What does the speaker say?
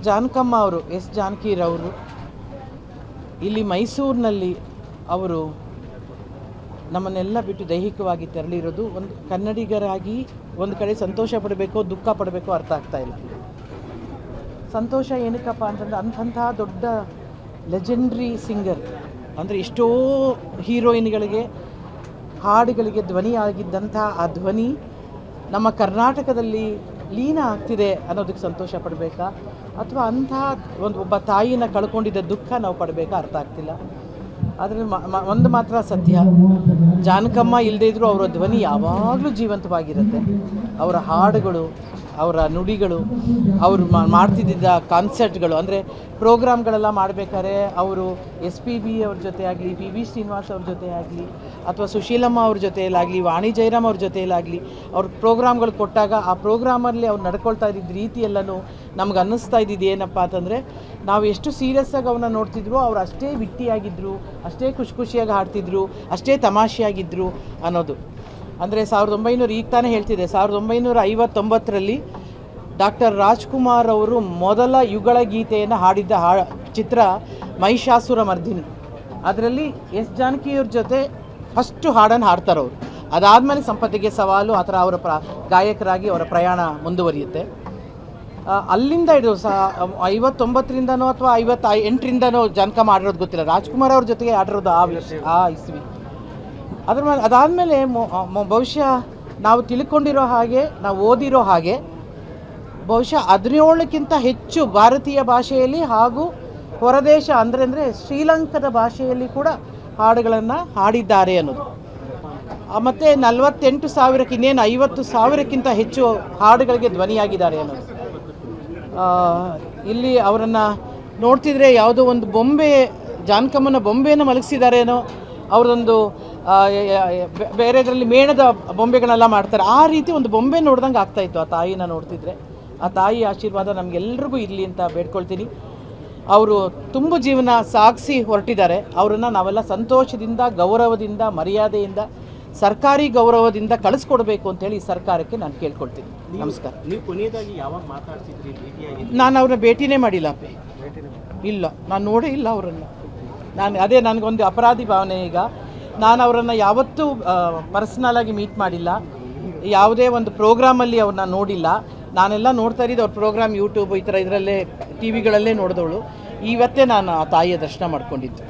ಜಾನಕಮ್ಮ ಅವರು ಎಸ್ ಜಾನಕಿರವರು ಇಲ್ಲಿ ಮೈಸೂರಿನಲ್ಲಿ ಅವರು ನಮ್ಮನ್ನೆಲ್ಲ ಬಿಟ್ಟು ದೈಹಿಕವಾಗಿ ತೆರಳಿರೋದು ಒಂದು ಕನ್ನಡಿಗರಾಗಿ ಒಂದು ಕಡೆ ಸಂತೋಷ ಪಡಬೇಕೋ ದುಃಖ ಪಡಬೇಕೋ ಅರ್ಥ ಆಗ್ತಾ ಇಲ್ಲ. ಸಂತೋಷ ಏನಕ್ಕಪ್ಪ ಅಂತಂದರೆ ಅಂಥ ದೊಡ್ಡ ಲೆಜೆಂಡ್ರಿ ಸಿಂಗರ್ ಅಂದರೆ ಎಷ್ಟೋ ಹೀರೋಯಿನ್ಗಳಿಗೆ ಹಾಡುಗಳಿಗೆ ಧ್ವನಿ ಆಗಿದ್ದಂಥ ಆ ಧ್ವನಿ ನಮ್ಮ ಕರ್ನಾಟಕದಲ್ಲಿ ಲೀನ ಆಗ್ತಿದೆ ಅನ್ನೋದಕ್ಕೆ ಸಂತೋಷ ಪಡಬೇಕಾ ಅಥವಾ ಅಂಥ ಒಬ್ಬ ತಾಯಿನ ಕಳ್ಕೊಂಡಿದ್ದ ದುಃಖ ನಾವು ಪಡಬೇಕಾ ಅರ್ಥ ಆಗ್ತಿಲ್ಲ. ಆದರೆ ಒಂದು ಮಾತ್ರ ಸತ್ಯ, ಜಾನಕಮ್ಮ ಇಲ್ಲದೇ ಇದ್ದರೂ ಅವರ ಧ್ವನಿ ಯಾವಾಗಲೂ ಜೀವಂತವಾಗಿರುತ್ತೆ. ಅವರ ಹಾಡುಗಳು, ಅವರ ನುಡಿಗಳು, ಅವರು ಮಾಡ್ತಿದ್ದ ಕಾನ್ಸರ್ಟ್ಗಳು ಅಂದರೆ ಪ್ರೋಗ್ರಾಮ್ಗಳೆಲ್ಲ ಮಾಡಬೇಕಾದ್ರೆ ಅವರು SPB ಅವ್ರ ಜೊತೆ ಆಗಲಿ, PB ಶ್ರೀನಿವಾಸ್ ಅವ್ರ ಜೊತೆ ಆಗಲಿ, ಅಥವಾ ಸುಶೀಲಮ್ಮ ಅವ್ರ ಜೊತೆಯಲ್ಲಾಗಲಿ, ವಾಣಿ ಜಯರಾಮ್ ಅವ್ರ ಜೊತೆಯಲ್ಲಾಗಲಿ ಅವ್ರ ಪ್ರೋಗ್ರಾಮ್ಗಳು ಕೊಟ್ಟಾಗ ಆ ಪ್ರೋಗ್ರಾಮಲ್ಲಿ ಅವ್ರು ನಡ್ಕೊಳ್ತಾ ಇದ್ದಿದ್ದ ರೀತಿಯೆಲ್ಲನೂ ನಮ್ಗೆ ಅನ್ನಿಸ್ತಾ ಇದ್ದಿದ್ದು ಏನಪ್ಪ ಅಂತಂದರೆ, ನಾವು ಎಷ್ಟು ಸೀರಿಯಸ್ಸಾಗಿ ಅವನ್ನ ನೋಡ್ತಿದ್ರು ಅವ್ರು ಅಷ್ಟೇ ವಿಟ್ಟಿಯಾಗಿದ್ದರು, ಅಷ್ಟೇ ಖುಷಿಯಾಗಿ ಹಾಡ್ತಿದ್ರು, ಅಷ್ಟೇ ತಮಾಷೆಯಾಗಿದ್ದರು ಅನ್ನೋದು. ಅಂದರೆ 1900 ಈಗ ತಾನೇ ಹೇಳ್ತಿದ್ದೆ, 1959ರಲ್ಲಿ ಡಾಕ್ಟರ್ ರಾಜ್ಕುಮಾರ್ ಅವರು ಮೊದಲ ಯುಗಳ ಗೀತೆಯನ್ನು ಹಾಡಿದ್ದ ಚಿತ್ರ ಮಹಿಷಾಸುರ ಮರ್ದಿನಿ. ಅದರಲ್ಲಿ ಎಸ್ ಜಾನಕಿಯವ್ರ ಜೊತೆ ಫಸ್ಟು ಹಾಡನ್ನು ಹಾಡ್ತಾರವರು. ಅದಾದಮೇಲೆ ಸಂಪತ್ತಿಗೆ ಸವಾಲು ಆ ಥರ ಅವರ ಗಾಯಕರಾಗಿ ಅವರ ಪ್ರಯಾಣ ಮುಂದುವರಿಯುತ್ತೆ. ಅಲ್ಲಿಂದ ಹಿಡಿದು 59ರಿಂದನೋ ಅಥವಾ 58ರಿಂದನೋ ಜಾನಕಮ್ಮ ಆಡಿರೋದು ಗೊತ್ತಿಲ್ಲ, ರಾಜ್ಕುಮಾರ್ ಅವ್ರ ಜೊತೆಗೆ ಆಡಿರೋದು ಆ ಇಸ್ವಿ. ಅದ್ರ ಮೇಲೆ ಅದಾದಮೇಲೆ ಬಹುಶಃ ನಾವು ತಿಳ್ಕೊಂಡಿರೋ ಹಾಗೆ, ನಾವು ಓದಿರೋ ಹಾಗೆ ಬಹುಶಃ 17ಕ್ಕಿಂತ ಹೆಚ್ಚು ಭಾರತೀಯ ಭಾಷೆಯಲ್ಲಿ ಹಾಗೂ ಹೊರದೇಶ ಅಂದರೆ ಶ್ರೀಲಂಕಾದ ಭಾಷೆಯಲ್ಲಿ ಕೂಡ ಹಾಡುಗಳನ್ನು ಹಾಡಿದ್ದಾರೆ ಅನ್ನೋದು. ಮತ್ತು 48,000ಕ್ಕೆ ಇನ್ನೇನು 50,000ಕ್ಕಿಂತ ಹೆಚ್ಚು ಹಾಡುಗಳಿಗೆ ಧ್ವನಿಯಾಗಿದ್ದಾರೆ ಅನ್ನೋದು. ಇಲ್ಲಿ ಅವರನ್ನು ನೋಡ್ತಿದ್ರೆ ಯಾವುದೋ ಒಂದು ಬೊಂಬೆ, ಜಾನಕಮ್ಮನ ಬೊಂಬೆಯನ್ನು ಮಲಗಿಸಿದಾರೇನೋ, ಅವರೊಂದು ಬೇರೆದರಲ್ಲಿ ಮೇಣದ ಬೊಂಬೆಗಳೆಲ್ಲ ಮಾಡ್ತಾರೆ, ಆ ರೀತಿ ಒಂದು ಬೊಂಬೆ ನೋಡ್ದಂಗೆ ಆಗ್ತಾಯಿತ್ತು ಆ ತಾಯಿನ ನೋಡ್ತಿದ್ರೆ. ಆ ತಾಯಿ ಆಶೀರ್ವಾದ ನಮಗೆಲ್ರಿಗೂ ಇರಲಿ ಅಂತ ಬೇಡ್ಕೊಳ್ತೀನಿ. ಅವರು ತುಂಬ ಜೀವನ ಸಾಗಿಸಿ ಹೊರಟಿದ್ದಾರೆ. ಅವರನ್ನು ನಾವೆಲ್ಲ ಸಂತೋಷದಿಂದ, ಗೌರವದಿಂದ, ಮರ್ಯಾದೆಯಿಂದ, ಸರ್ಕಾರಿ ಗೌರವದಿಂದ ಕಳಿಸ್ಕೊಡ್ಬೇಕು ಅಂತೇಳಿ ಈ ಸರ್ಕಾರಕ್ಕೆ ನಾನು ಕೇಳ್ಕೊಳ್ತೀನಿ. ನಮಸ್ಕಾರ. ನೀವು ಕೊನೆಯದಾಗಿ ಯಾವಾಗ ಮಾತಾಡ್ತಿದ್ರಿ, ಭೇಟಿಯಾಗಿ? ನಾನು ಅವ್ರನ್ನ ಭೇಟಿನೇ ಮಾಡಿಲ್ಲ ಅಪ್ಪಿ, ಇಲ್ಲ, ನಾನು ನೋಡೇ ಇಲ್ಲ ಅವರನ್ನು. ಅದೇ ನನಗೊಂದು ಅಪರಾಧಿ ಭಾವನೆ. ಈಗ ನಾನು ಅವರನ್ನು ಯಾವತ್ತೂ ಪರ್ಸ್ನಲಾಗಿ ಮೀಟ್ ಮಾಡಿಲ್ಲ, ಯಾವುದೇ ಒಂದು ಪ್ರೋಗ್ರಾಮಲ್ಲಿ ಅವ್ರನ್ನ ನೋಡಿಲ್ಲ. ನಾನೆಲ್ಲ ನೋಡ್ತಾ ಇದ್ದಿದ್ದು ಅವ್ರ ಪ್ರೋಗ್ರಾಮ್ ಯೂಟ್ಯೂಬ್ ಈ ಥರ ಇದರಲ್ಲೇ TV ಗಳಲ್ಲೇ ನೋಡಿದವಳು. ಇವತ್ತೇ ನಾನು ಆ ತಾಯಿಯ ದರ್ಶನ ಮಾಡ್ಕೊಂಡಿದ್ದು.